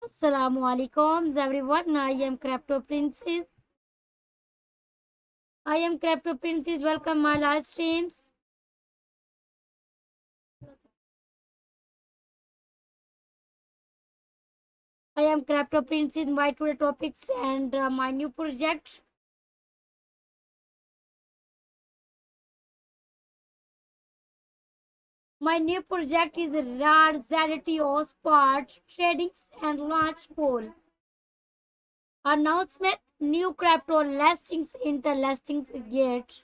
Assalamu alaikum everyone. I am Crypto Princess. Welcome my live streams. I am Crypto Princess. My today topics and my new project. My new project is RAR ZTO Spot Tradings and Launch Poll. Announcement: New crypto listings into listings gate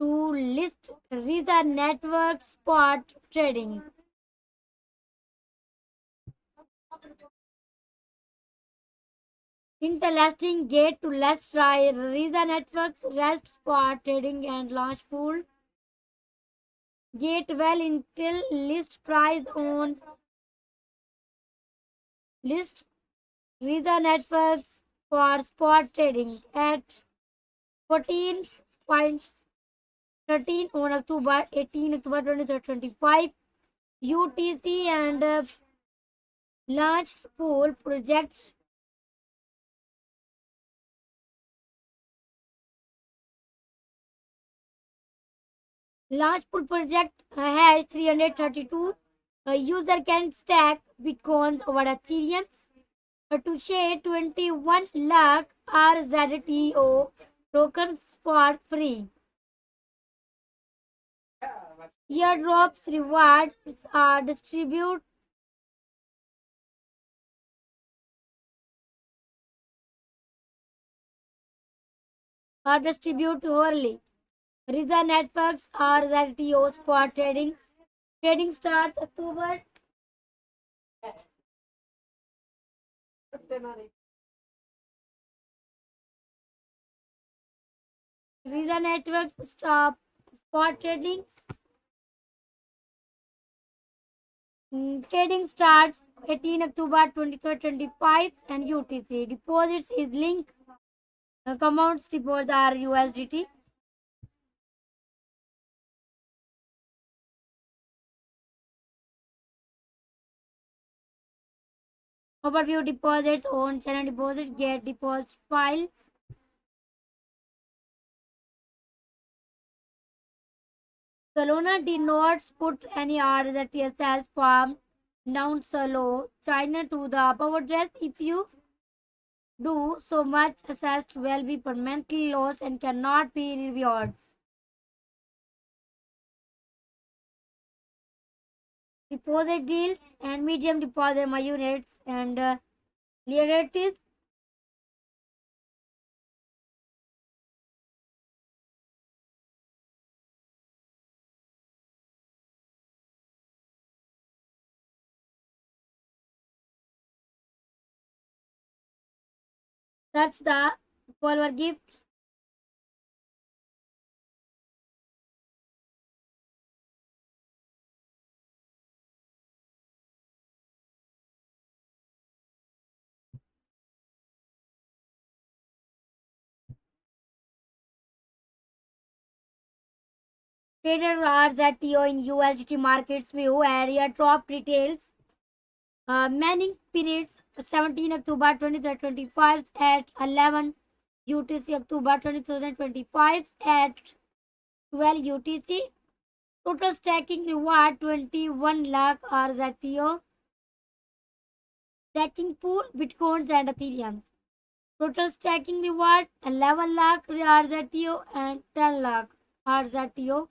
to list Risa Network Spot Trading. Interlasting gate to list Risa Networks, REST Spot Trading and Launch Pool. Gate well until list price on list Risa Networks for spot trading at 14.13 on October 18 October 2025 UTC and launched pool project. Launch pool project has 332. A user can stack bitcoins over Ethereum to share 21 lakh RZTO tokens for free. Airdrops rewards are distribute early. Risa networks are ZTO spot trading. Trading starts October. Risa networks stop spot trading. Trading starts 18 October 2025 and UTC. Deposits is link. Amounts deposits are USDT. Overview deposits on channel deposit get deposit files. Solana did not put any RZTSS from Mount Solo, China to the above address. If you do so much, assessed will be permanently lost and cannot be rewards. Deposit deals and medium deposit my units and liabilities. Such the follower gift. Traded RZTO in USDT markets view area drop details. Manning periods 17 October 2025 at 11 UTC October 2025 at 12 UTC. Total stacking reward 21 lakh RZTO. Stacking pool Bitcoins and Ethereum. Total stacking reward 11 lakh RZTO and 10 lakh RZTO.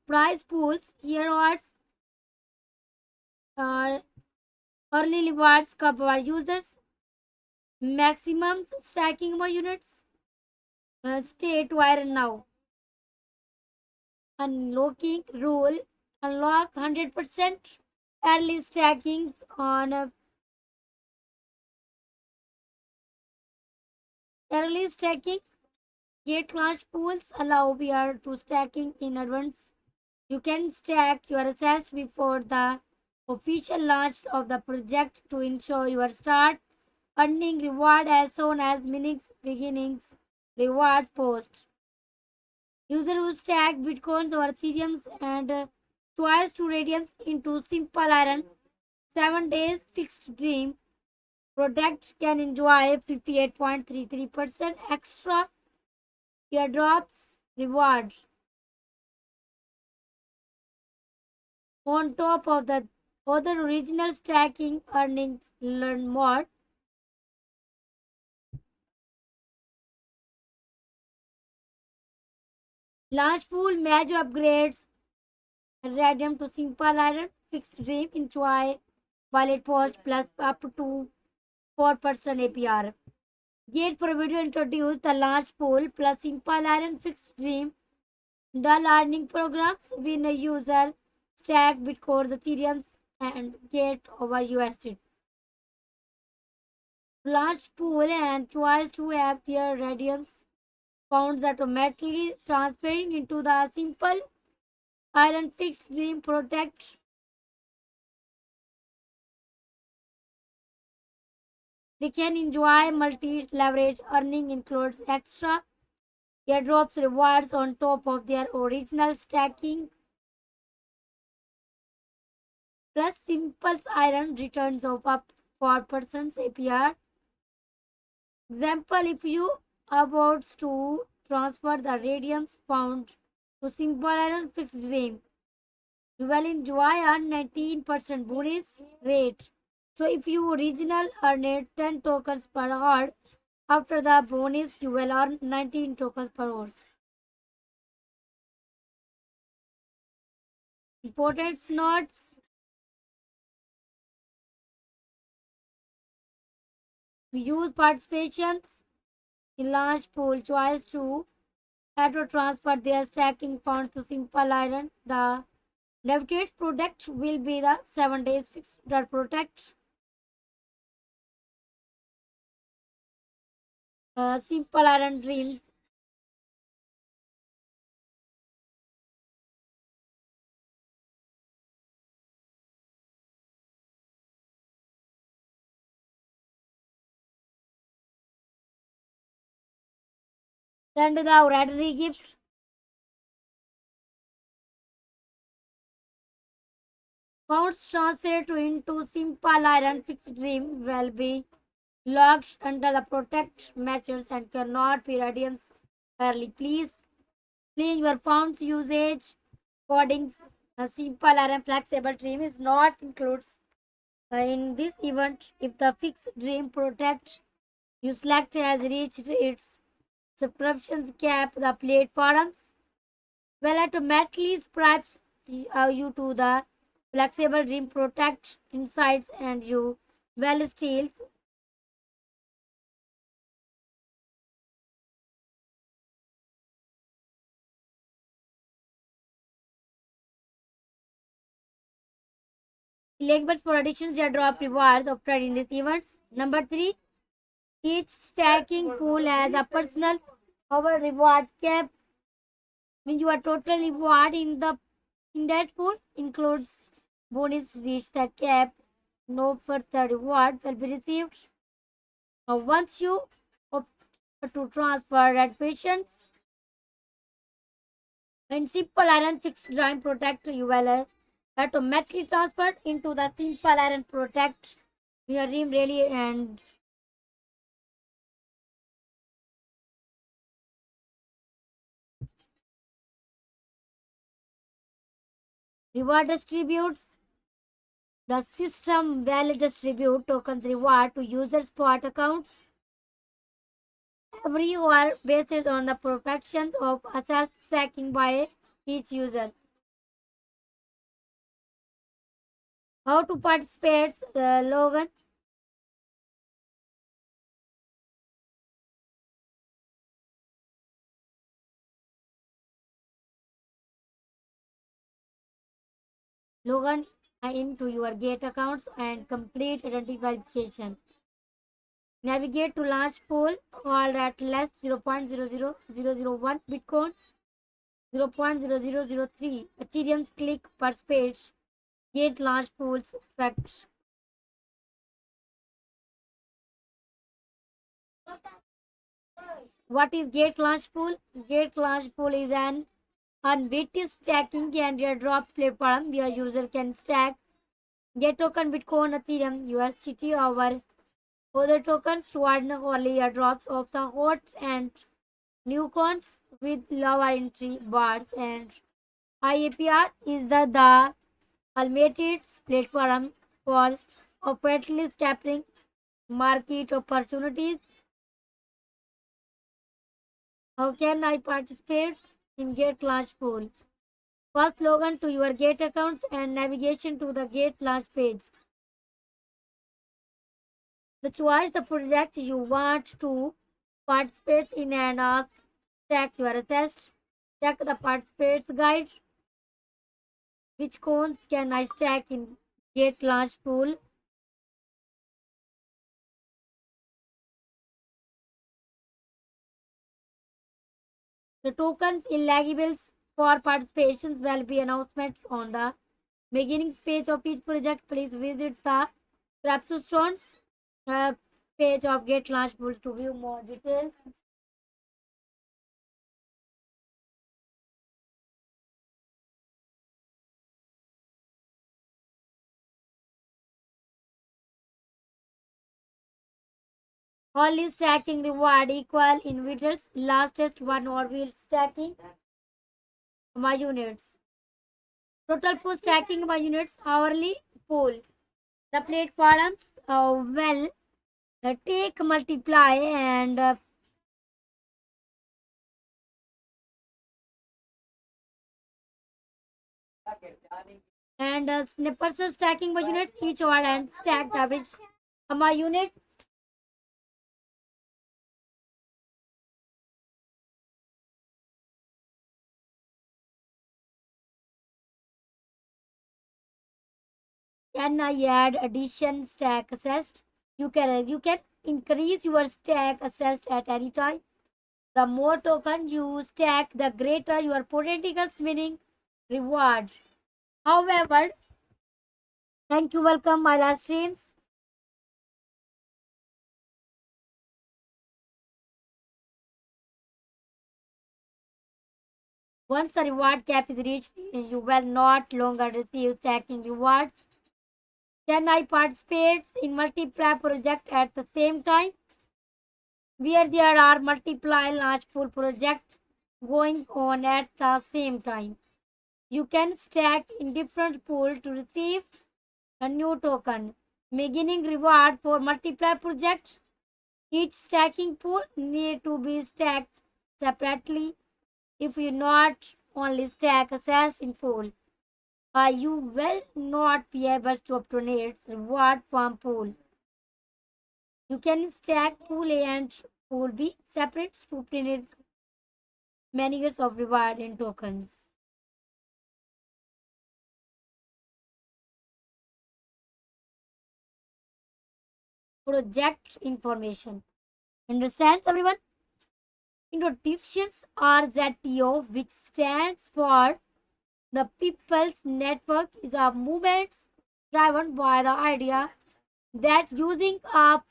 Price pools here are uh, early rewards cover users. Maximum stacking by units. State wire now. Unlocking rule. Unlock 100% early stacking on early stacking. Gate launch pools allow VR to stacking in advance. You can stack your assets before the official launch of the project to ensure you start earning reward as soon as minutes beginnings reward post. User who stack bitcoins or ethereums and twice to radiums into simple iron 7 days fixed dream product can enjoy 58.33% extra airdrops reward on top of the other original stacking earnings. Learn more. Launch pool major upgrades radium to simple iron fixed dream enjoy wallet post plus up to 4% APR. Gate provider introduced the launch pool plus simple iron fixed dream the learning programs when a user stack bitcoins, ethereum and get over USD. Launch pool and choice to have their radiums pounds automatically transferring into the simple iron fixed dream protect. They can enjoy multi leverage earning includes extra airdrops rewards on top of their original stacking plus simple iron returns of up 4% APR. Example, if you about to transfer the radiums found to simple iron fixed dream, you will enjoy a 19% bonus rate. So if you original earned 10 tokens per hour, after the bonus you will earn 19 tokens per hour. Important notes. We use participations in large pool choice to auto transfer their stacking funds to simple iron. The Levitate's product will be the 7 days fixed product. Simple iron dreams. Send the oratory gift. Funds transferred to into simple iron fixed dream will be locked under the protect measures and cannot be redeemed early. Please clean your funds usage codings. A simple iron flexible dream is not included in this event if the fixed dream protect you select has reached its subscriptions cap. The platforms will automatically subscribe you to the flexible dream protect insights and you will still electable for additions or drop rewards obtained in these events. Number 3, each stacking pool has a personal over reward cap. When your total reward in that pool includes bonus reach the cap, no further reward will be received. Once you opt to transfer at patients in simple iron fixed dream protect, you will automatically transferred into the simple iron protect. Your dream really and reward distributes. The system will distribute tokens reward to user spot accounts every hour based on the perfections of assessed stacking by each user. How to participate, Logan? Logan into your gate accounts and complete identification. Navigate to launch pool called at less 0.00001 bitcoins, 0.0003 Ethereum click per page. Gate launch pools fact. What is Gate Launch Pool? Gate Launch Pool is an unweighted stacking and airdrop platform where user can stack Gate token, Bitcoin, Ethereum, USDT, or other tokens to earn only airdrops of the hot and new coins with lower entry bars and high APR is the ultimate platform for opportunity capturing market opportunities. How can I participate in Gate Launch Pool? First, log on to your Gate account and navigation to the Gate Launch page. The choice the project you want to participate in and ask track your assessed. Check the participants guide. Which coins can I stack in Gate Launch Pool? The tokens eligibles for participations will be announcement on the beginning page of each project. Please visit the Capstones page of Gate Launch Pool to view more details. Only stacking reward equal individuals. Lastest one or will stacking my units. Total pool stacking by units hourly pool. The platforms will take multiply and snippers stacking by units each hour and stacked average my unit. Can I add addition stack assessed? You can increase your stack assessed at any time. The more token you stack, the greater your potential spinning reward. However, thank you, welcome my live streams. Once the reward cap is reached, you will not longer receive stacking rewards. Can I participate in multiple projects at the same time? Where there are multiple launch pool projects going on at the same time. You can stack in different pools to receive a new token. Beginning reward for multiple projects. Each stacking pool need to be stacked separately. If you not only stack assets in pool, you will not be able to obtain reward from pool. You can stack pool A and pool B separate to obtain many years of reward in tokens. Project information. Understands everyone? Introductions RZTO, which stands for the People's Network, is a movement driven by the idea that using a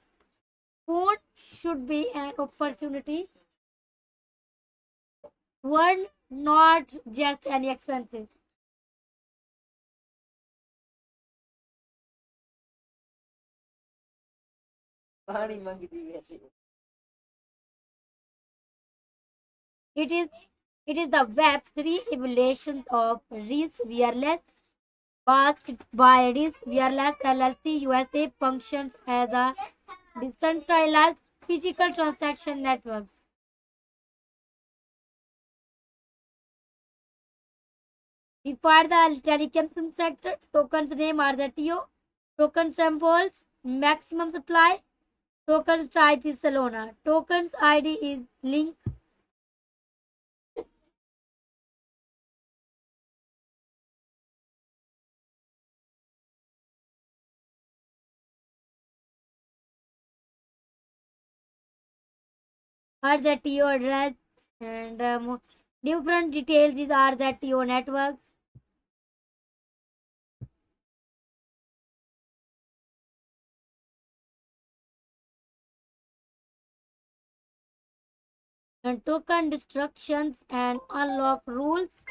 phone should be an opportunity, one not just any expensive. It is it is the Web3 evaluations of RIS Wireless, backed by RIS Wireless LLC USA, functions as a decentralized physical transaction networks. For the telecom sector, tokens name are the TO, token symbols, maximum supply, tokens type is Solana, tokens ID is link. RZTO address and different details is RZTO networks. and token destructions and unlock rules.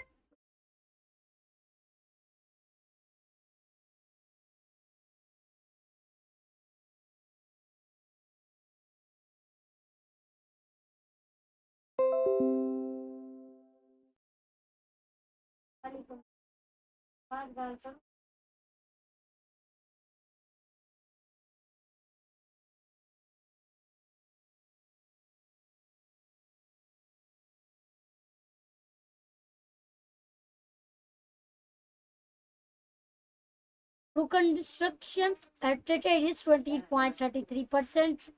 Token destructions at traded is 20.33%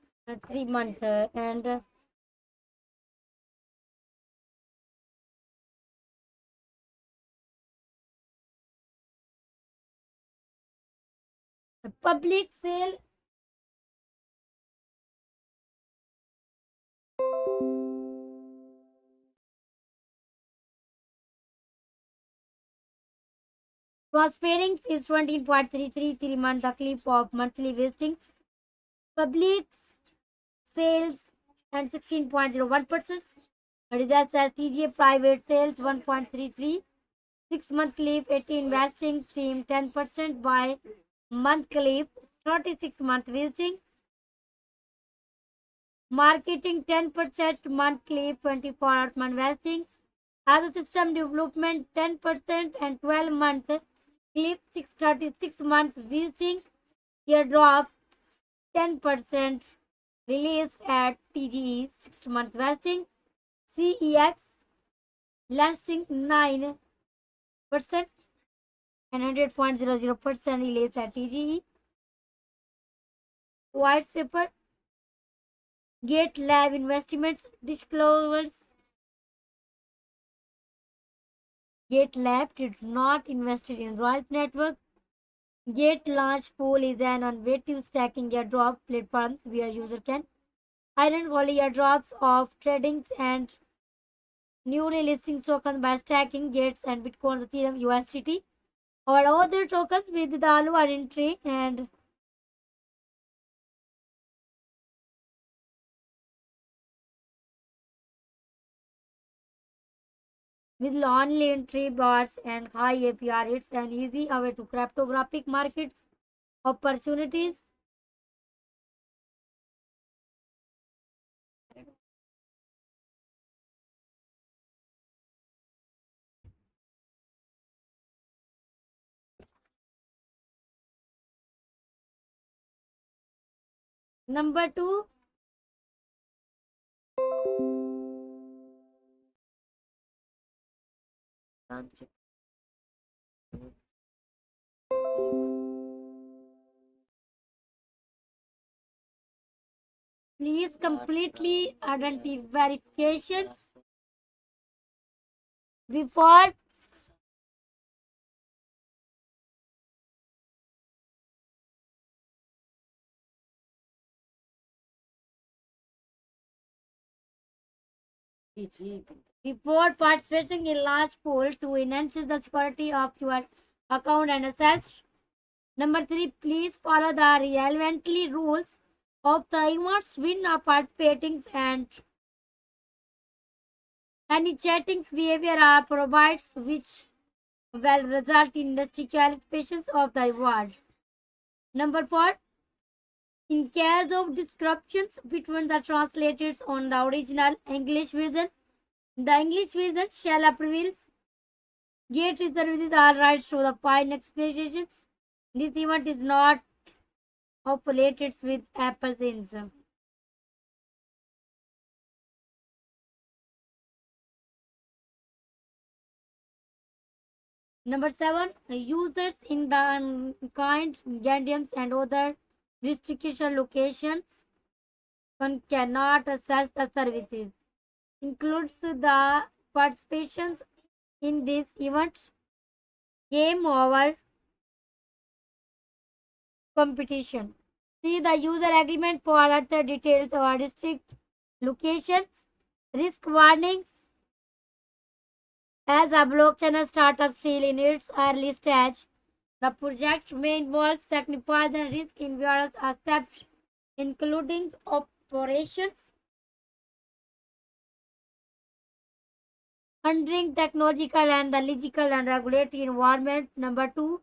3 month and the public sale prospering is 20.33 3 month the clip of monthly listings. Public sales and 16.01%. Results as TGA private sales 1.33. 6 month clip 80 investing stream 10% by month clip 36 month visiting. Marketing 10% month clip 24 month investing. As a system development 10% and 12 month clip 636 month visiting. Airdrop 10% released at TGE 6 month vesting. CEX lasting 9% and 100.00% released at TGE. White paper Gate Lab investments disclosures. Gate Lab did not invest in Rise Networks. Gate Launch Pool is an innovative stacking airdrop platform where user can identify airdrops of tradings and newly listing tokens by stacking Gates and Bitcoin, Ethereum, USDT, or other tokens with the lower entry and with low entry bars and high APR. It's an easy way to cryptographic markets opportunities. Number two, please completely identity verifications before participating in large pool to enhance the security of your account and assess. Number three, please follow the relevantly rules of the events when participating and any chatting's behavior are provides which will result in the disqualifications of the reward. Number four, in case of disruptions between the translators on the original English version, the English version shall prevail. Gate reserves all rights to the fine explanations. This event is not affiliated with Apple's engine. Number seven, users in the unkind Gandiums and other restriction locations cannot access the services. Includes the participations in this event, game over competition. See the user agreement for other details or district locations, risk warnings. As a blockchain startup still in its early stage, the project may involve sacrifice and risk in various aspects, including operations, Entering technological and the legal and regulatory environment. Number two,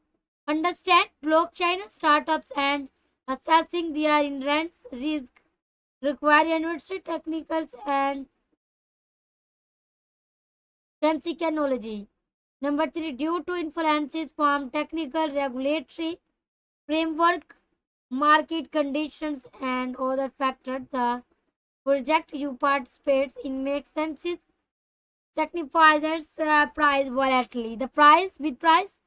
understand blockchain startups and assessing their inherent risk require university technicals and forensic knowledge. Number three, due to influences from technical regulatory framework, market conditions, and other factors, the project you participate in may expenses signifies price volatility. The price with price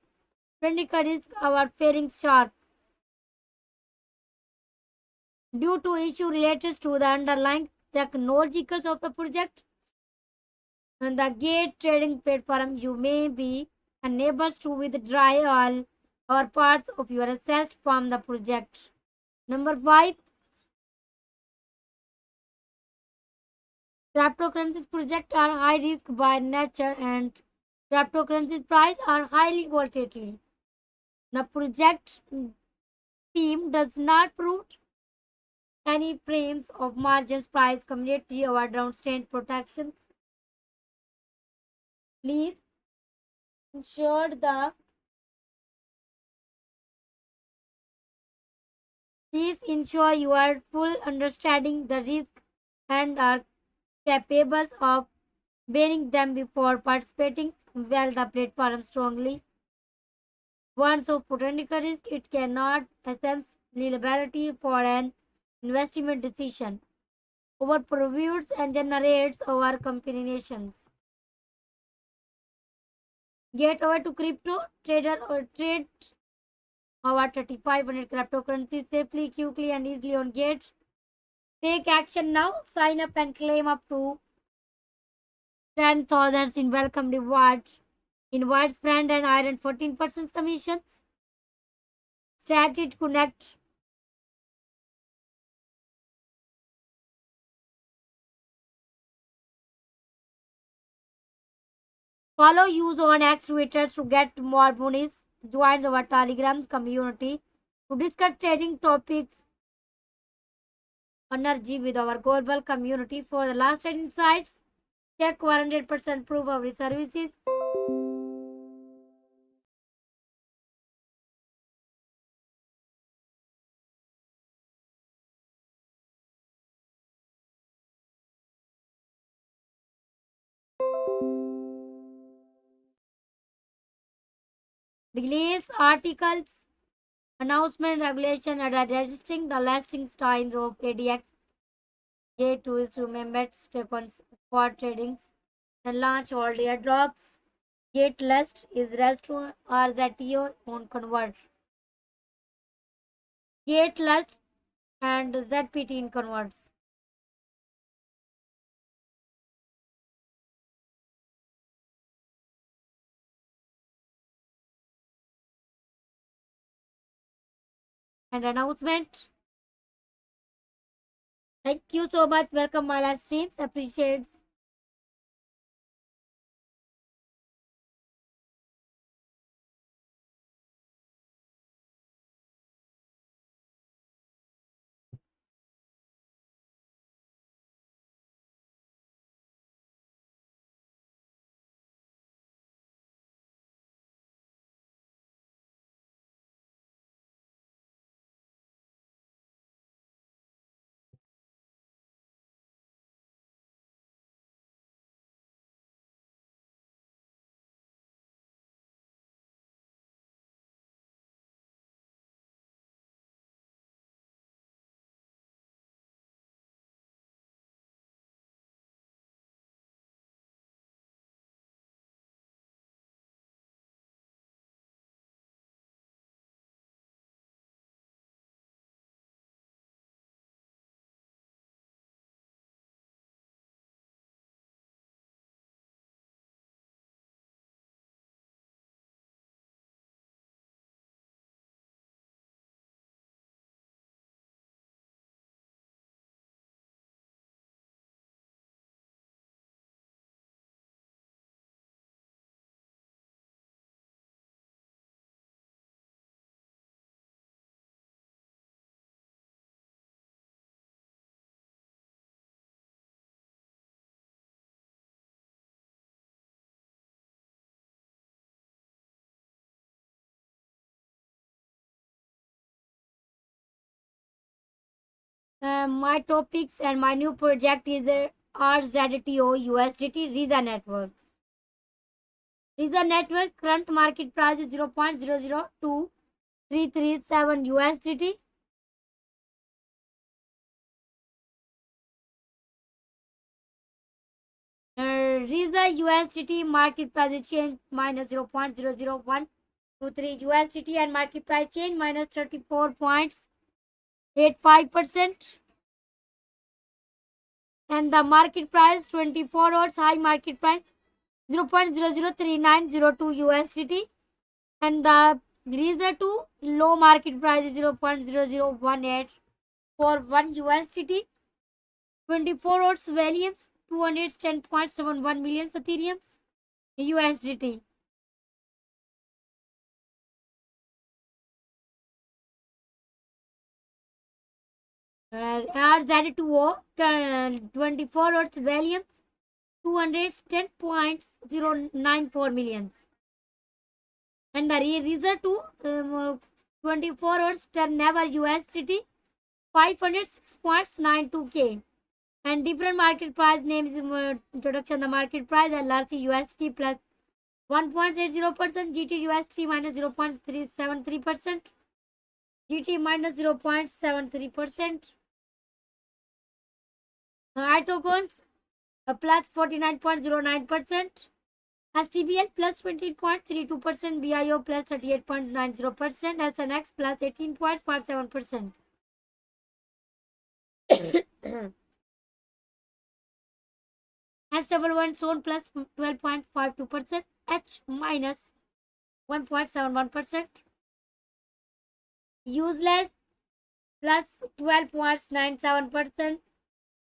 technical risk are faring sharp due to issue related to the underlying technologicals of the project. On the gate trading platform, you may be unable to withdraw all or parts of your assets from the project. Number five, cryptocurrencies projects are high risk by nature and cryptocurrencies price are highly volatile. The project team does not prove any frames of margins, price, community, or downstream protections. Please ensure the please ensure you are full understanding the risk and are capable of bearing them before participating. Well, the platform strongly warns of potential risk. It cannot assume liability for an investment decision over previews and generates over combinations. Get over to crypto trader or trade over 3,500 cryptocurrencies safely, quickly, and easily on Gate. Take action now. Sign up and claim up to 10,000 in welcome reward. Invites friend and iron 14% commissions. Started connect. Follow use on X Twitter to get more bonus. Join our Telegrams community to discuss trading topics energy with our global community for the last insights. Check 100% proof of the services. Release articles, announcement, regulation, and adjusting the listing times of ADX. J2 is to remember step on spot tradings and launch all airdrops. Gate list is restaurant RZTO on convert. Gate list and ZPT in converts. And announcement. Thank you so much. Welcome my live streams. Appreciates. My topics and my new project is RZTO USDT Riza Networks. Riza Networks current market price is 0.002337 USDT. Riza USDT market price change minus 0.00123 USDT and market price change minus 34.85%. And the market price 24 hours high market price 0.003902 USDT and the Riza 2 low market price is 0.001841 USDT. 24 hours volumes 210.71 million Ethereums USDT. RZ2O 24 hours volumes 210.094 millions. And the Riza 2 24 hours turnover USDT 506.92K. And different market price names introduction the market price LRC USDT plus 1.80%, GT USDT minus 0.373%, GT minus 0.73%, iTokens plus 49.09%, STBL plus 20.32%, BIO plus 38.90%, SNX plus 18.57%. S11 zone plus 12.52%, H minus 1.71%, useless plus 12.97%,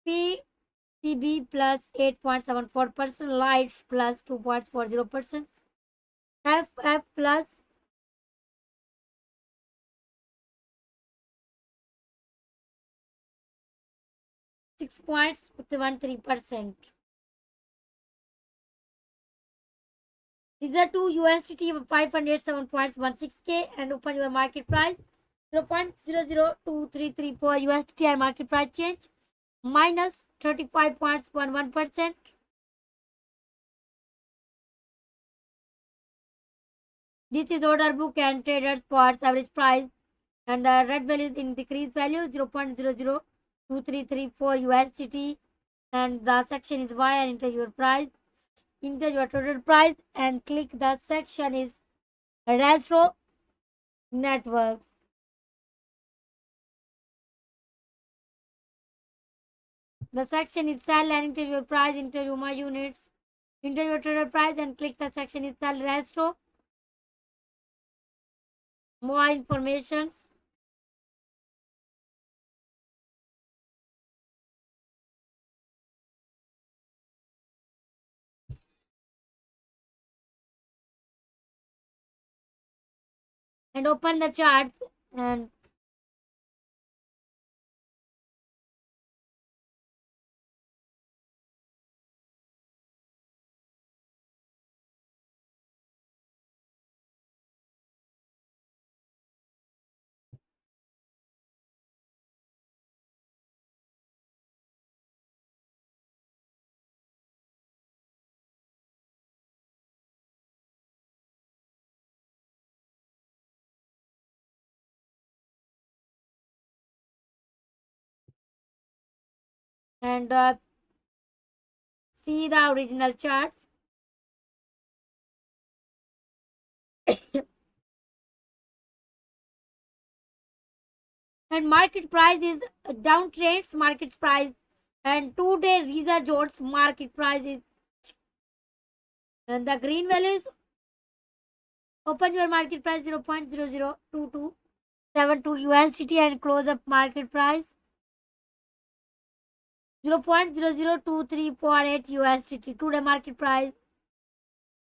PTB plus 8.74%, lights plus 2.40%, FF plus 6.13%. These are two USDT 507.16K and open your market price 0.002334 USDT and market price change minus 35.11%. This is order book and trader spots average price and the red value is in decrease value 0.002334 USDT and the section is Y and enter your price, enter your total price and click the section is Rastro Networks. The section is sell and enter your price, enter your my units, enter your total price and click the section is sell Rastro. More informations. And open the charts and see the original charts. And market price is downtrends market price and 2-day Riza Jones market price is and the green values open your market price 0.002272 USDT and close up market price 0.002348 USDT. Today market price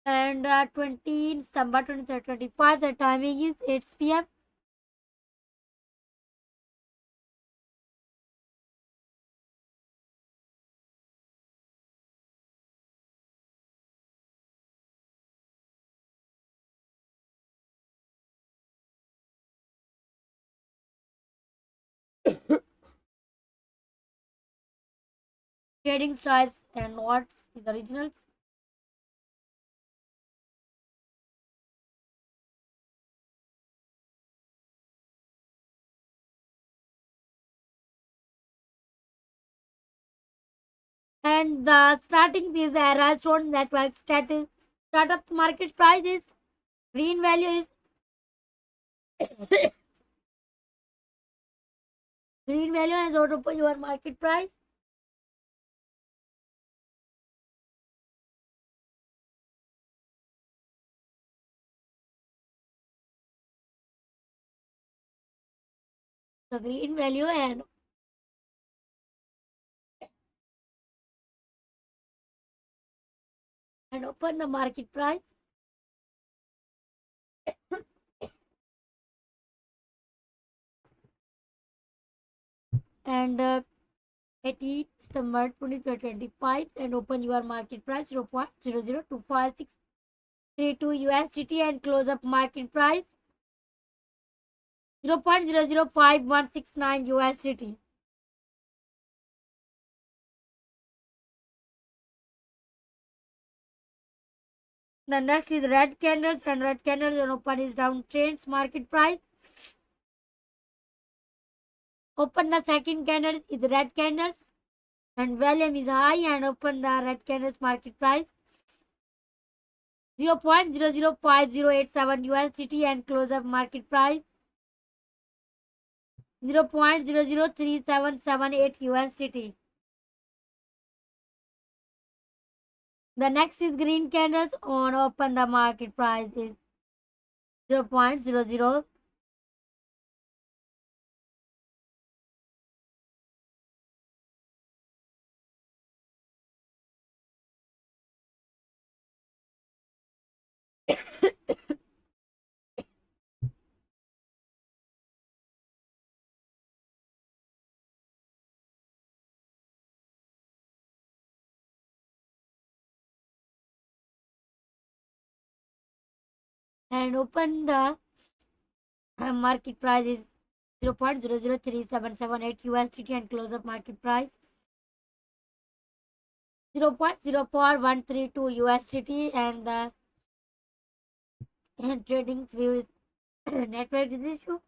and 20 December 2025 the timing is 8 p.m. Trading types and what is originals. And the starting is the Erastone network status. Startup market price is green value is green value is auto your market price. The green value and open the market price and 18th December 2025 and open your market price 0.0025632 USDT and close up market price 0.005169 USDT. The next is red candles and red candles on open is downtrend market price. Open the second candle is red candles and volume is high and open the red candles market price 0.005087 USDT and close up market price 0.003778 USDT. The next is green candles on open the market price is 0.00 and open the market price is 0.003778 USDT and close up market price 0.04132 USDT and the trading view is network is issue.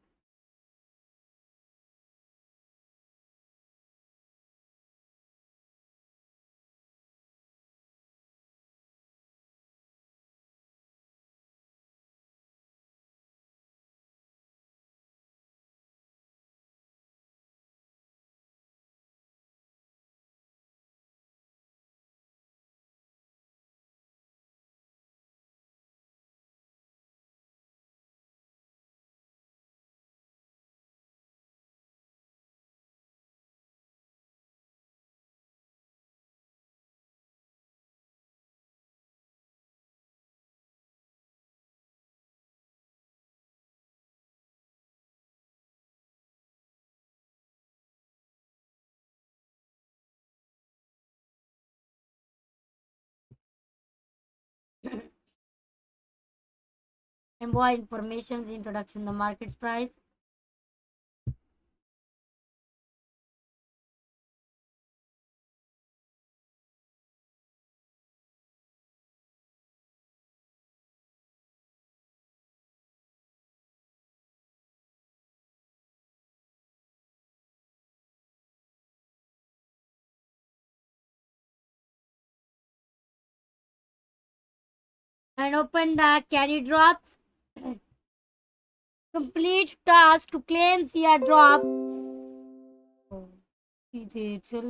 And more information introduction the market price. And open the carry drops. Complete task to claim CR drops. सीधे चल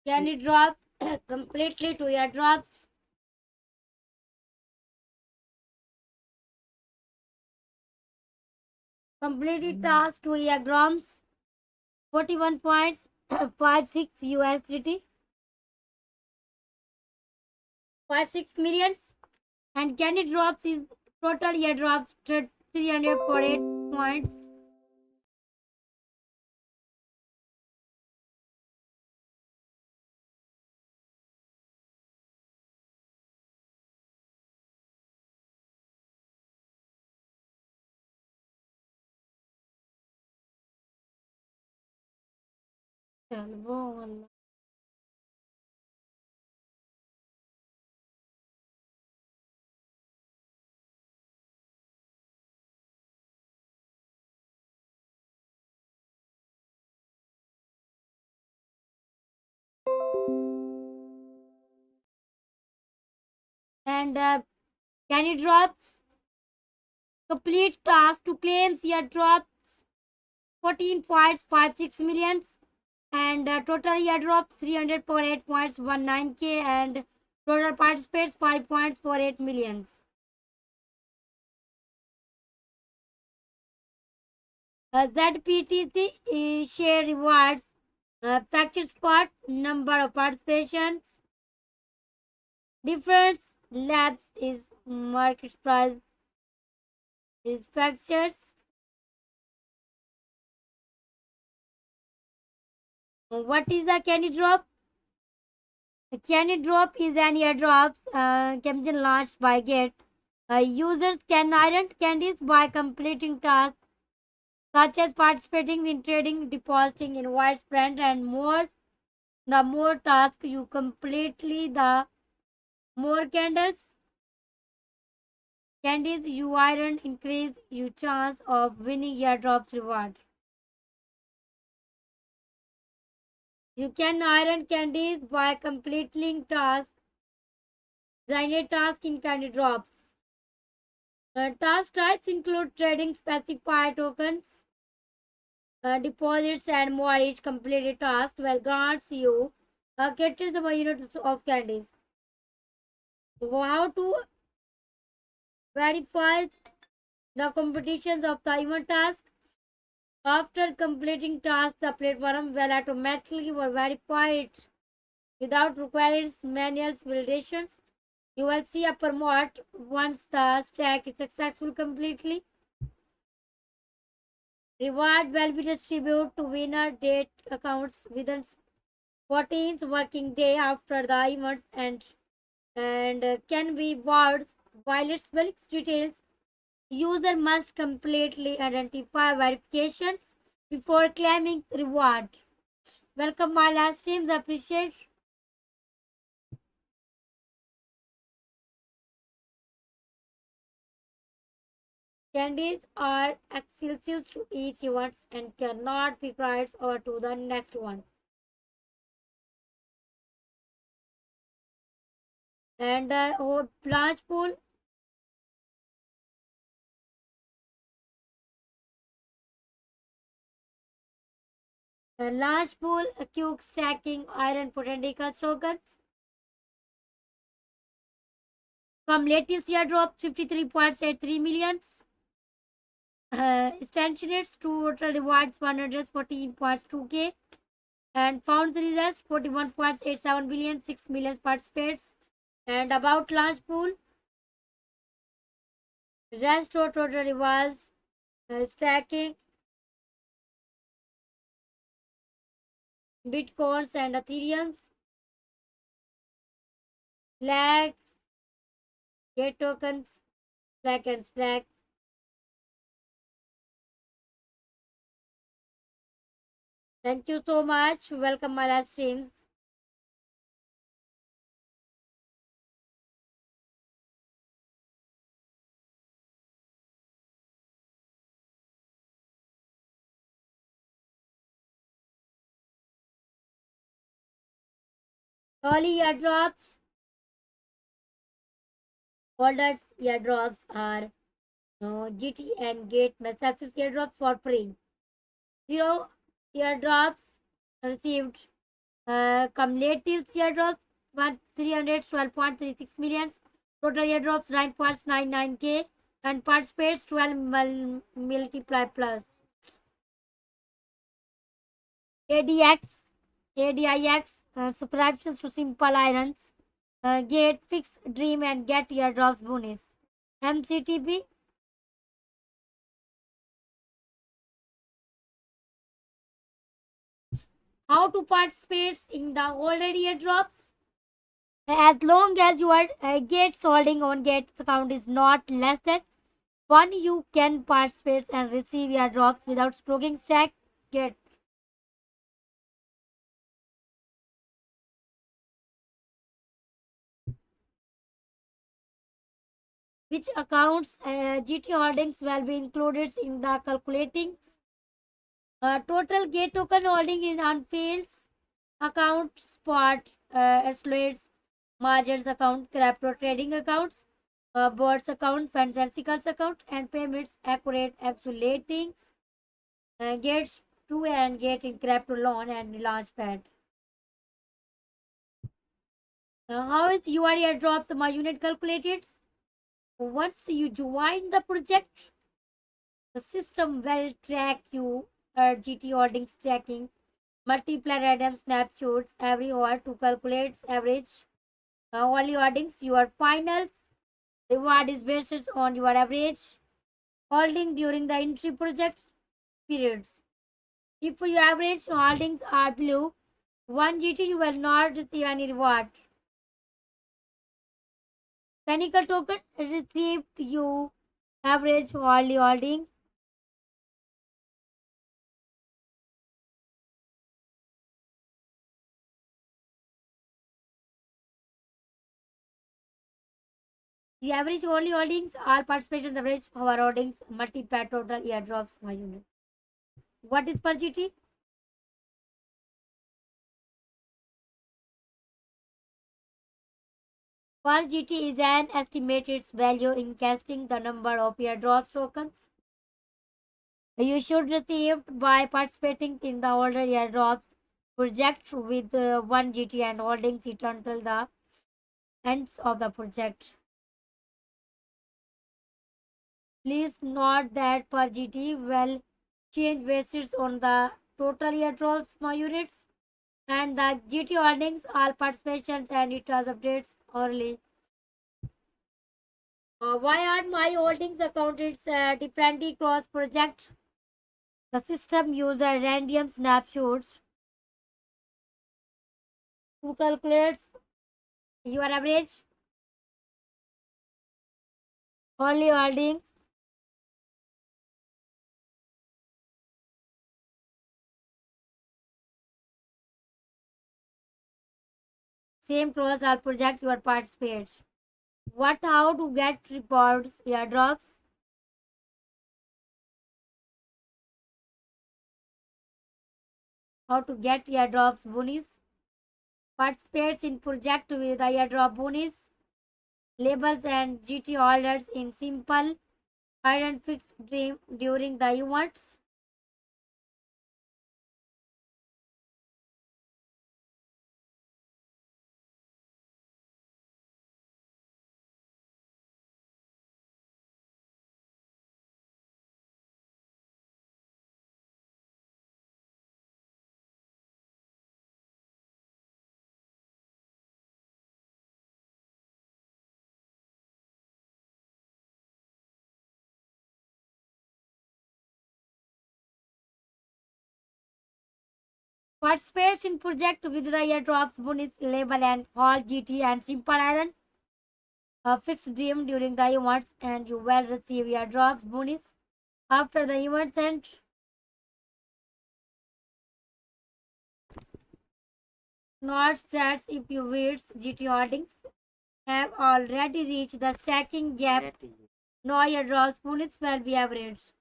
Can it drop completely to airdrops? Completed task to airdrops. 41.56 USDT. 56 millions. And can it drops is total airdrops 348 points. चलो and can it drops complete task to claims airdrops 14.56 millions and total airdrop 348.19k and total participants 5.48 millions. ZPTC share rewards factor spot number of participations difference labs is market price is factors. What is a candy drop? A candy drop is an airdrop campaign launched by Get. Users can earn candies by completing tasks such as participating in trading, depositing in widespread, and more. The more tasks you completely, the more candies you earn, increase your chance of winning airdrops reward. You can earn candies by completing tasks, designated tasks in candy drops. Task types include trading specified tokens, deposits, and more. Each completed task will grants you caters of units of candies. So how to verify the competitions of the event task? After completing task, the platform will automatically verify it without requiring manual validations. You will see a promote once the stack is successful completely. Reward will be distributed to winner date accounts within 14th working day after the events and can be rewards while its bills details. User must completely identify verifications before claiming reward. Welcome my live streams. Appreciate. Candies are exclusive to each event and cannot be carried over to the next one. And branch pool. Large pool, quick stacking, iron potential tokens. Cumulative airdrop 53.83 millions. Instantiates total rewards 114.2k. And found results 41.87 billion, 6 million participates. And about launch pool, rest total rewards, stacking, bitcoins and ethereums, flags, get tokens, flag and flags. Thank you so much. Welcome my last streams. Early airdrops, folders airdrops are GT and Gate messages airdrops for free. Zero airdrops received Cumulative airdrops 312.36 million. Total airdrops 9.99k. And participates 12 multiply plus. ADX, ADIX, subscriptions to Simple Irons, Get Fix Dream and Get Airdrops bonus. MCTP. How to participate in the already airdrops? As long as your Gates holding on Gates account is not less than one, you can participate and receive airdrops without stroking stack Gate. Which accounts GT holdings will be included in the calculating? Total gate token holding in Unfields account, spot, Slates, margins account, crypto trading accounts, boards account, fantasticals account, and payments accurate accumulating gates to and gate in crypto loan and launchpad. How is your airdrops my unit calculated? Once you join the project, the system will track you GT holdings tracking, multiply random snapshots every hour to calculate average only holdings. Your finals reward is based on your average holding during the entry project periods. If your average holdings are below 1 GT, you will not receive any reward. Technical token received you average hourly holding. The average hourly holdings are participations average our holdings multiply total airdrops per unit. What is per GT? Per GT is an estimated value in casting the number of airdrops tokens you should receive by participating in the older airdrops project with 1 GT and holdings it until the ends of the project. Please note that per GT will change basis on the total airdrops my units and the GT holdings all participations and it has updates early. Why are my holdings accounted differently cross project? The system uses random snapshots to calculate your average only holdings. Same cross all project your participate. What how to get reports airdrops? How to get airdrops bonus? Participates in project with airdrop bonus. Labels and GT holders in simple and fixed dream during the events. Participates in project with the airdrops bonus label and all GT and simple iron a fixed dream during the events and you will receive airdrops bonus after the events end. Not stats if you weights GT holdings have already reached the stacking gap. No airdrops bonus will be averaged.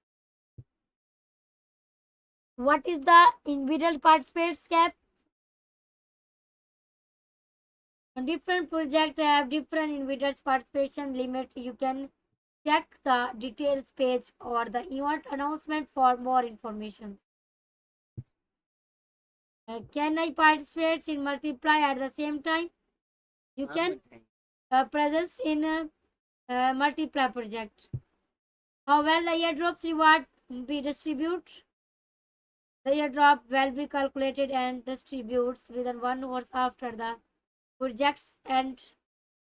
What is the individual participates gap? Different projects have different individuals participation limit. You can check the details page or the event announcement for more information. Can I participate in multiply at the same time? You can present in a multiply project. How well the airdrops reward be distribute? The airdrop will be calculated and distributes within 1 hour after the project's end.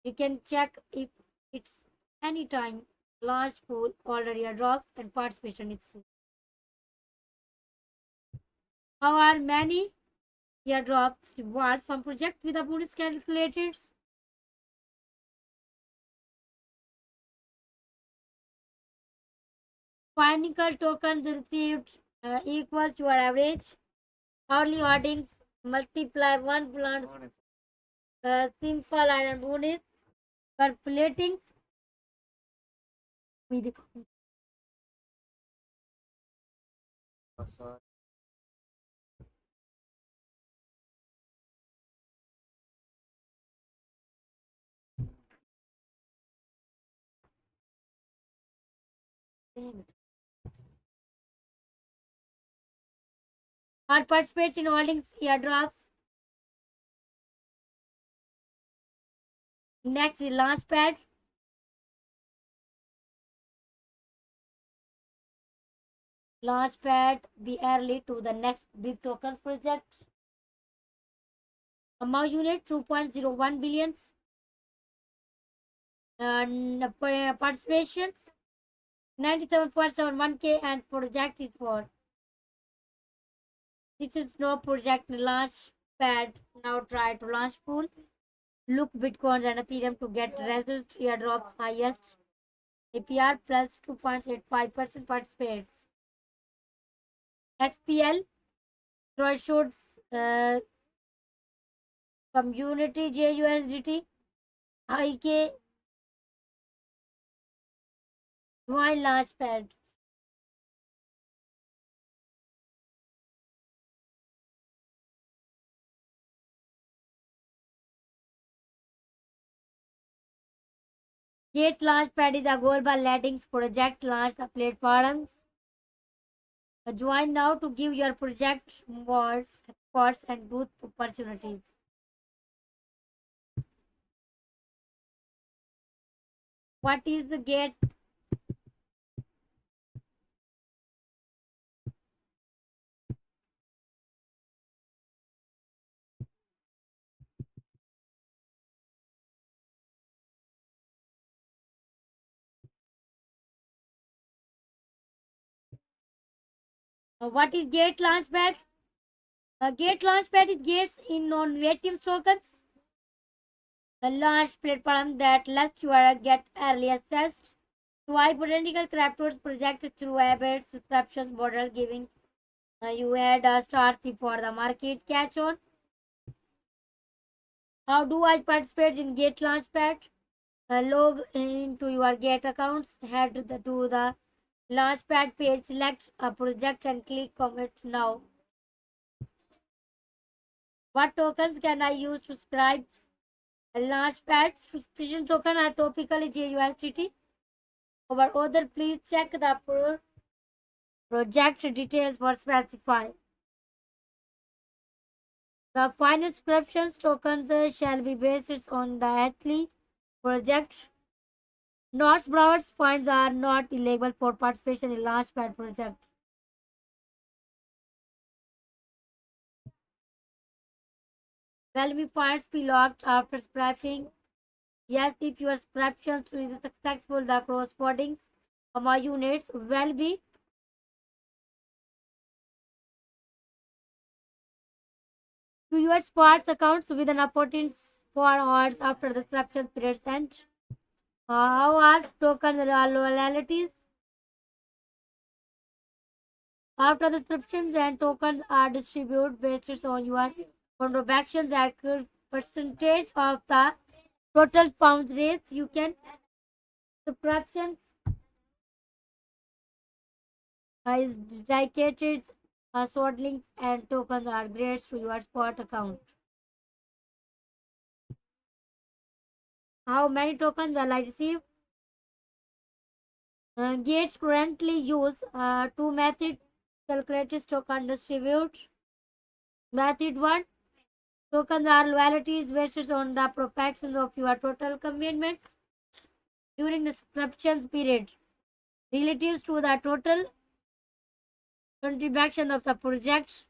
You can check if it's any time launch pool already airdrop and participation history. How are many airdrops rewards from project with the bonus calculated? Financial tokens received equals to your average hourly earnings multiply 1 plus simple and bonus calculating with or participates in holdings airdrops. Next is Launchpad. Launchpad be early to the next big tokens project. Amount unit 2.01 billions. And participations 97.71K and project is for. This is no project launch pad. Now try to launch pool. Look Bitcoins and Ethereum to get results airdrop highest APR plus 2.85% participates. XPL thresholds community JUSDT IK join launchpad. Gate Launchpad is a global Latins project launch the platforms. Join now to give your project more experts and growth opportunities. What is the Gate? What is Gate Launchpad? Gate Launchpad is gates in non-native tokens. The launch platform that lets you get early access to hypothetical cryptos project through a subscription model, giving you had a start before the market catch on. How do I participate in Gate Launchpad? Log into your Gate accounts, head to the Launchpad page, select a project and click commit now. What tokens can I use to subscribe? Launchpad subscription token are typically JUSDT. Over other, please check the project details for specify. The final subscriptions tokens shall be based on the Athlete project. Not Broward's funds are not eligible for participation in Launchpad project. Will be points be locked after scrapping? Yes, if your subscription is successful, the corresponding units will be to your sports accounts within a 4 hours after the subscription period end. How are token loyalties? After the subscriptions and tokens are distributed based on your contributions at percentage of the total funds raised, you can subscriptions is dedicated sword links and tokens are grades to your spot account. How many tokens will I receive? Gates currently use two methods calculated token distribute. Method 1. Tokens are loyalties based on the proportions of your total commitments during the subscription period relative to the total contribution of the project.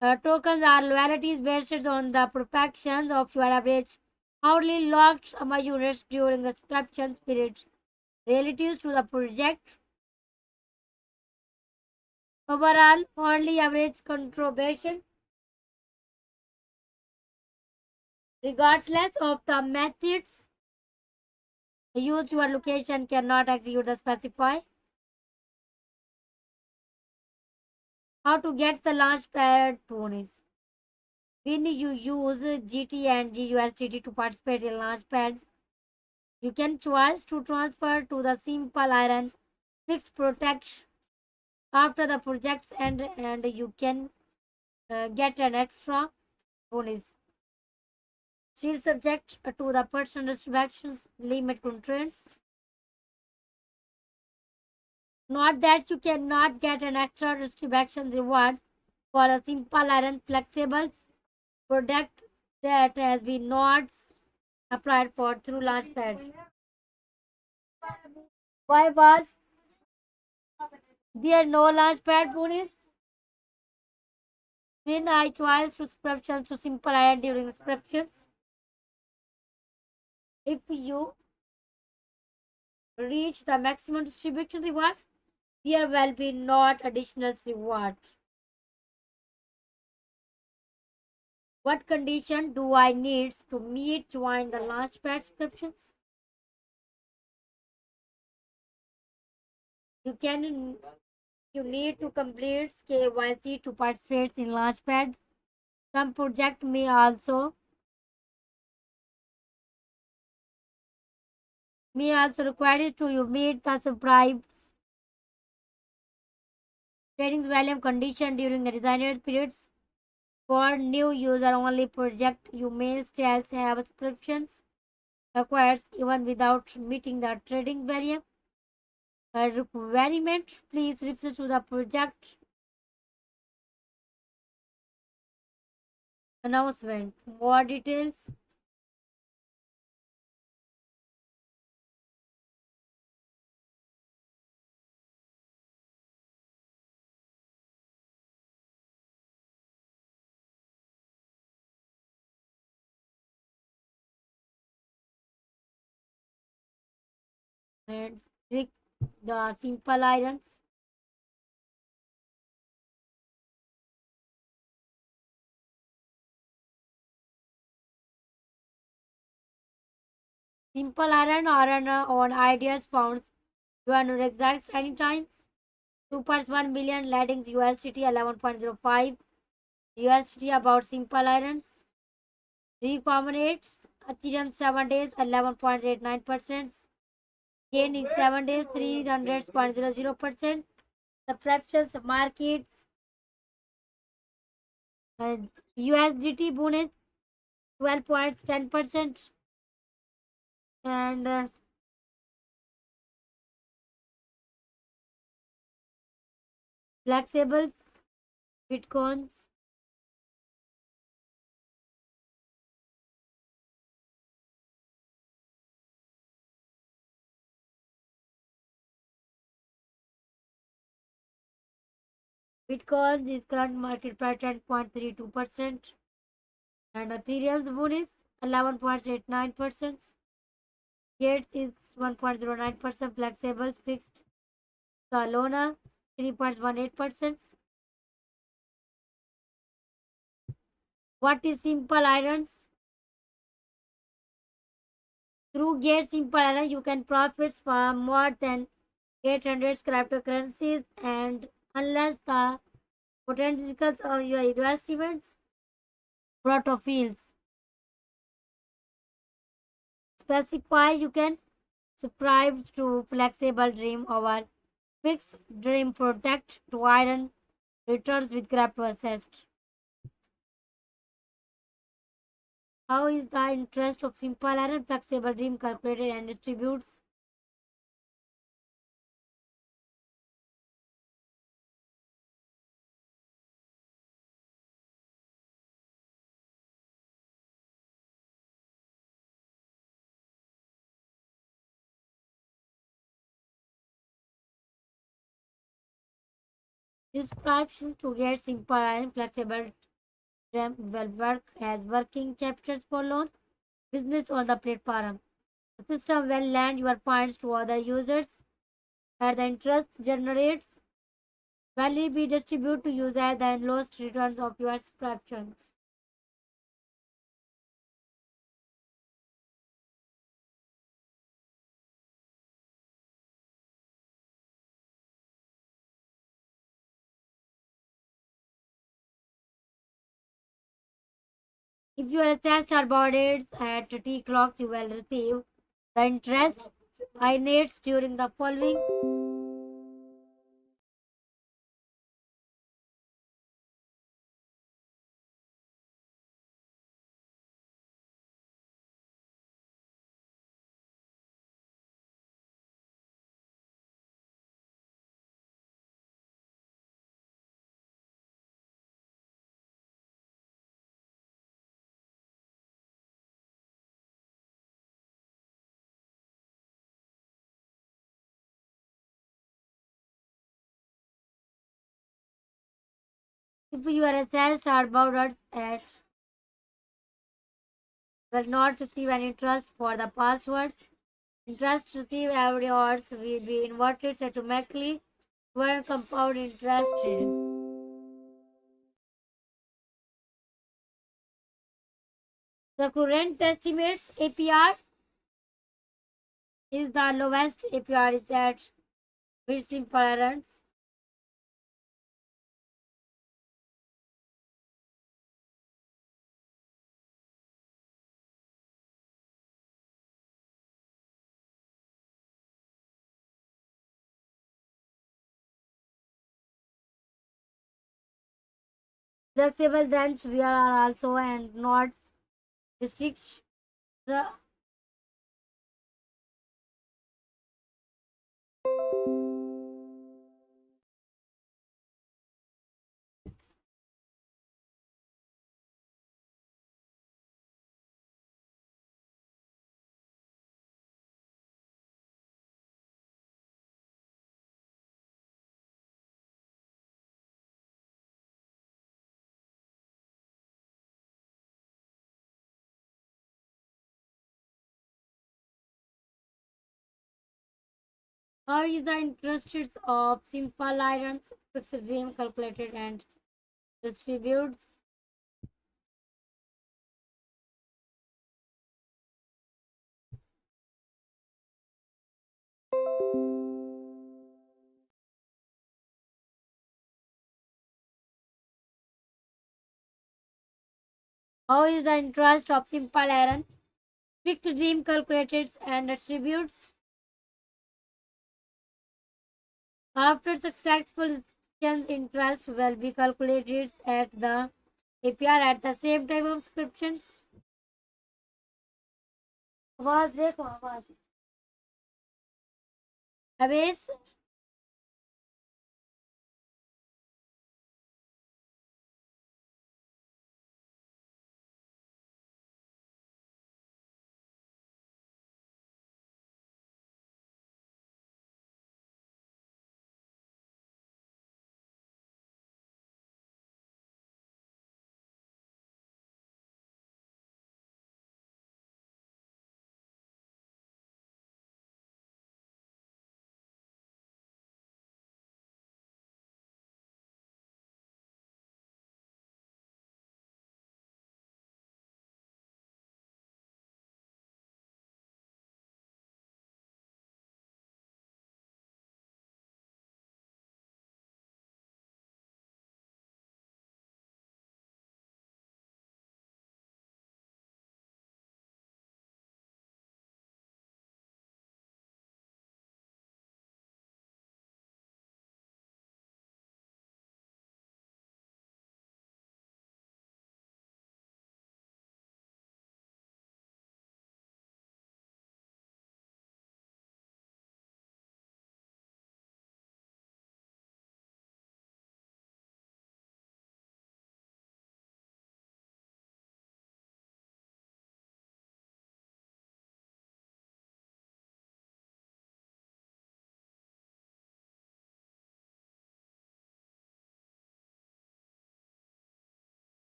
Tokens are loyalties based on the proportions of your average hourly locked amount units during the subscription period relative to the project. Overall, hourly average contribution, regardless of the methods used, your location cannot execute the specify. How to get the Launchpad bonus? When you use GT and GUSDT to participate in Launchpad, you can choose to transfer to the Simple Iron fixed protect after the project's end, and you can get an extra bonus. Still subject to the person restrictions limit constraints. Not that you cannot get an extra distribution reward for a simple iron flexible product that has been not applied for through Launchpad. Why was there no Launchpad bonus? When I chose to subscriptions to simple iron during subscriptions, if you reach the maximum distribution reward, there will be not additional reward. What condition do I need to meet join the Launchpad subscriptions? You need to complete KYC to participate in Launchpad. Some project may also require you to meet the subscribes trading volume condition during the desired periods. For new user only project, you may still have subscriptions requires even without meeting the trading volume requirement. Please refer to the project announcement. More details. And click the simple irons. Simple iron or on ideas found you are not exact any times. 2.1 billion leading USDT 11.05 USDT about simple irons. Recombinates Ethereum 7 days 11.89%. Gain is 7 days 300.00%. Subscriptions markets USDT bonus 12.10%. And flexibles bitcoins bitcoins is current market price 10.32%. And Ethereum's bonus 11.89%. Gates is 1.09%. Flexible fixed Solana 3.18%. What is simple irons? Through Gate Simple Iron, you can profit from more than 800 cryptocurrencies, and unless the potentials of your investments protofields specify, you can subscribe to Flexible Dream or Fixed Dream Protect to iron returns with crypto assessed. How is the interest of simple iron flexible dream calculated and distributes? Use options to get simple and flexible will work as working chapters for loan business on the platform. The system will lend your funds to other users and the interest generates will be distributed to users and lost returns of your subscriptions. If your assets are boarded at T clock, you will receive the interest INATes during the following. If your assets are boarded at will not receive any interest for the past words. Interest received every hours will be inverted automatically when compound interest. The current estimates APR is the lowest APR is at with simple errands. Flexible rents we are also and not restrict the how is the interest rates of simple items fixed dream calculated and distributes. How is the interest of simple iron fixed dream calculated and distributes. After successful subscriptions, interest will be calculated at the APR at the same time of subscriptions. आवाज देखो आवाज अवेश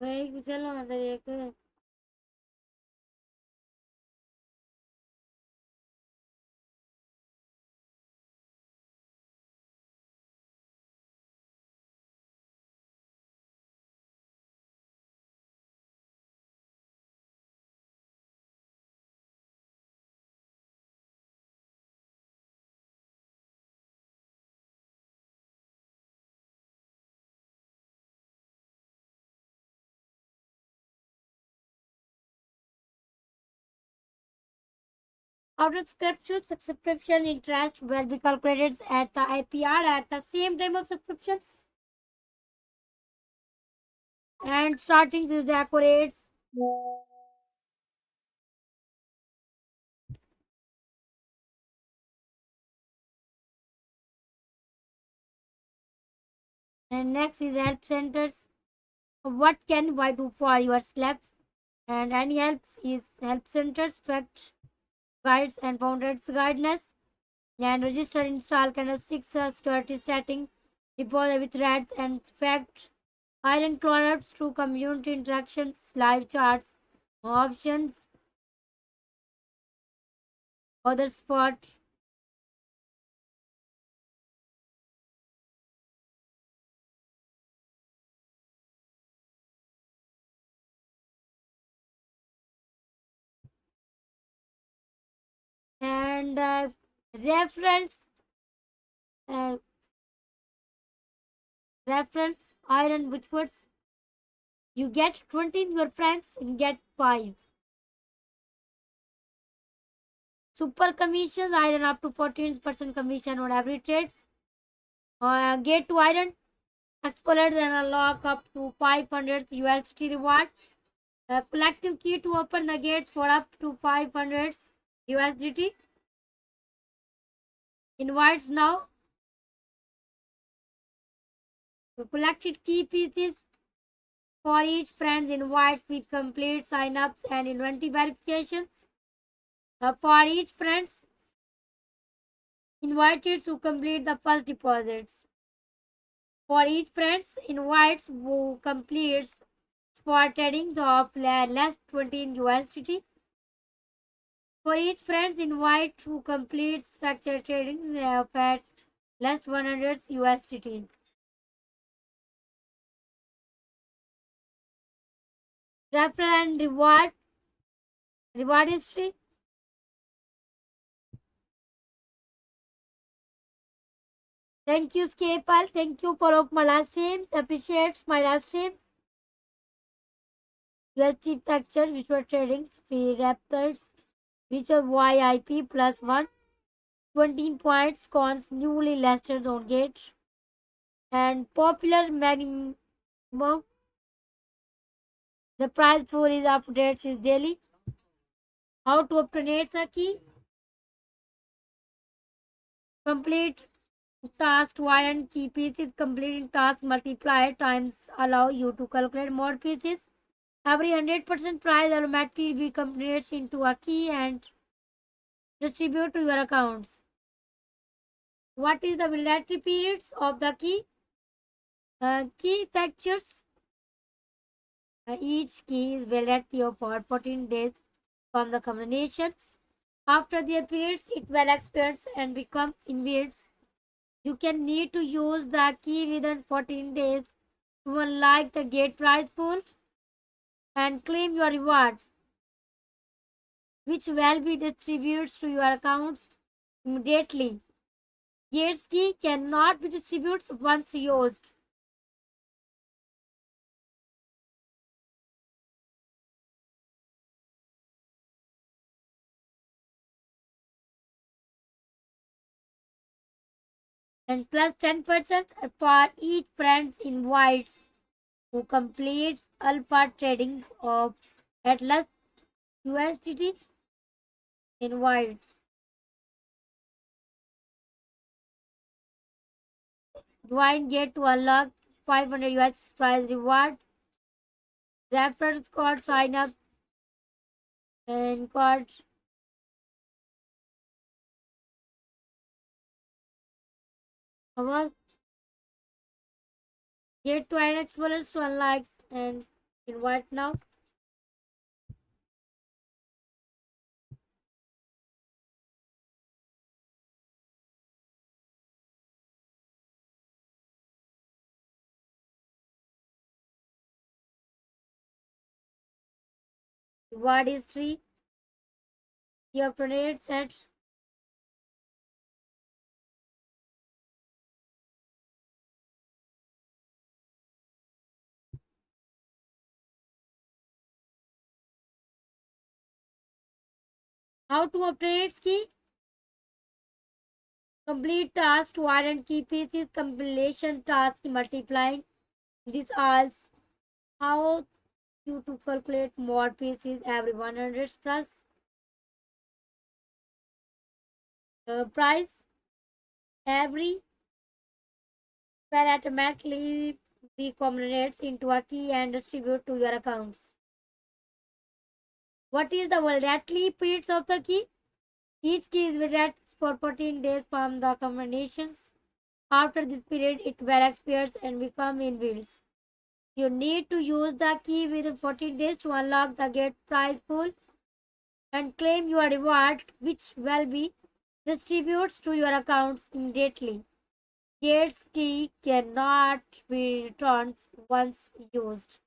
भाई चलो अंदर एक after subscription interest will be calculated at the IPR at the same time of subscriptions and starting is accurate. And next is help centers. What can I do for your slabs? And any helps is help centers, fact guides and founders guidance and register install candlesticks security setting, deposit with threads and fact island collabs through community interactions, live charts, options, other spot. And reference uh, reference iron which words you get 20 your friends and get 5 super commissions iron up to 14% commission on every trades get to iron explorers and unlock up to 500 USD reward collective key to open the gates for up to 500 USDT invites now the collected key pieces for each friends invite with complete sign-ups and inventory verifications. For each friends invited to complete the first deposits. For each friends invites who completes spot tradings of less 20 in USDT. For each friends invite who completes factor tradings of at less 100 USDT. Referral and reward history. Thank you, Scapal. Thank you for of my last teams. Appreciates my last teams. USD factor, which were tradings, fee raptors, which are YIP plus 1. 20 points, cons newly listed on gate. And popular minimum. The price pool is updates is daily. How to obtain a key? Complete task one and key pieces completing task multiplied times allow you to calculate more pieces. Every 100% price automatically be converted into a key and distribute to your accounts. What is the validity periods of the key? Key factors. Each key is validity for 14 days from the combinations. After their periods, it will expire and become invalid. You can need to use the key within 14 days to unlock the gate prize pool and claim your reward, which will be distributed to your accounts immediately. Gates key cannot be distributed once used. And plus 10% for each friend's invites who completes alpha trading of at least USDT invites. Join get to unlock 500 US prize reward. Reference code sign up and code our get to INX bonus to unlocks and Invite now. Reward history. Your parade set. How to operate key. Complete task to add and key pieces. Compilation task multiplying. This also how you to calculate more pieces every 100 plus. Price every pair automatically decombinates into a key and distribute to your accounts. What is the volatility periods of the key? Each key is valid for 14 days from the combinations. After this period, it will expire and become invalid. You need to use the key within 14 days to unlock the get prize pool and claim your reward, which will be distributed to your accounts immediately. Gates key cannot be returned once used.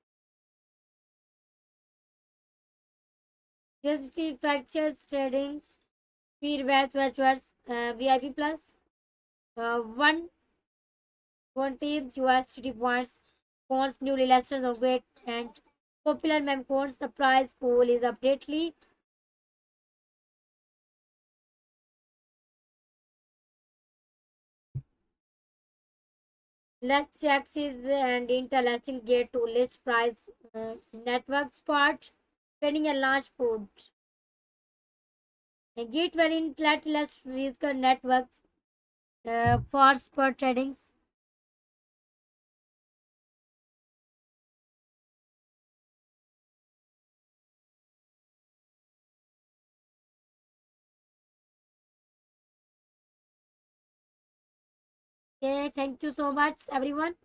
Electricity fractures trading feedback virtuals VIP plus 120 USDT points coins newly listed on Gate and popular meme coins. The prize pool is updatedly. Let's access and interlasting gate to list price network spot trading and launch port. A gate wherein let list risk networks for spot tradings. Okay, thank you so much, everyone.